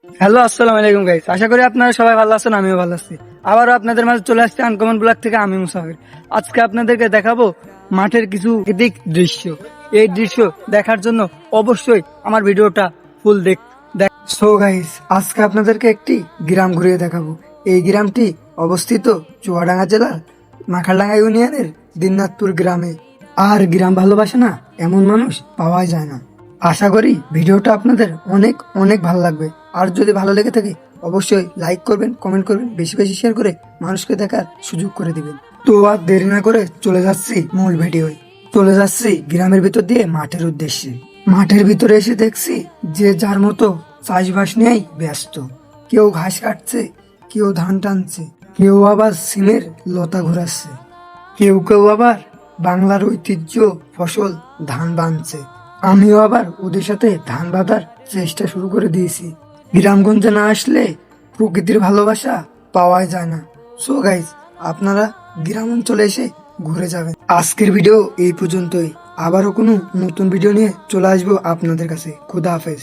Hello, আসসালামু আলাইকুম guys. আশা করি আপনারা সবাই ভালো আছেন, আমিও ভালো আছি। আবারও আপনাদের মাঝে চলে আসছে আনকমন ব্লগ থেকে আমি মুসাফির। আজকে আপনাদেরকে দেখাবো মাঠের কিছু প্রাকৃতিক দৃশ্য। এই দৃশ্য দেখার জন্য অবশ্যই আমার ভিডিওটা ফুল দেখ। সো গাইস, আজকে আপনাদেরকে একটি গ্রাম ঘুরিয়ে দেখাবো। এই গ্রামটি অবস্থিত চুয়াডাঙ্গা জেলার মাখালডাঙ্গা ইউনিয়নের দিননাথপুর গ্রামে। আর গ্রাম ভালোবাসে না এমন মানুষ পাওয়া যায় না। আশা করি ভিডিওটা আপনাদের অনেক অনেক ভালো লাগবে। আর যদি ভালো লেগে থাকে অবশ্যই লাইক করবেন, কমেন্ট করবেন, বেশি বেশি শেয়ার করে মানুষকে দেখার সুযোগ করে দিবেন। তো আর দেরি না করে চলে যাচ্ছি মূল ভিডিওয়। চলে যাচ্ছি গ্রামের ভিতর দিয়ে মাঠের উদ্দেশ্যে। মাঠের ভিতরে এসে দেখছি যে যার মতো চাষবাস নিয়েই ব্যস্ত। কেউ ঘাস কাটছে, কেউ ধান টানছে, কেউ আবার সিমের লতা ঘোরাচ্ছে, কেউ কেউ আবার বাংলার ঐতিহ্য ফসল ধান বাঁধছে। আমিও আবার ওদের সাথে ধান বাঁধার চেষ্টা শুরু করে দিয়েছি। গ্রামগঞ্জে না আসলে প্রকৃতির ভালোবাসা পাওয়া যায় না। সো গাইজ, আপনারা গ্রাম অঞ্চলে এসে ঘুরে যাবেন। আজকের ভিডিও এই পর্যন্তই। আবারও কোনো নতুন ভিডিও নিয়ে চলে আসবো আপনাদের কাছে। খুদা হাফেজ।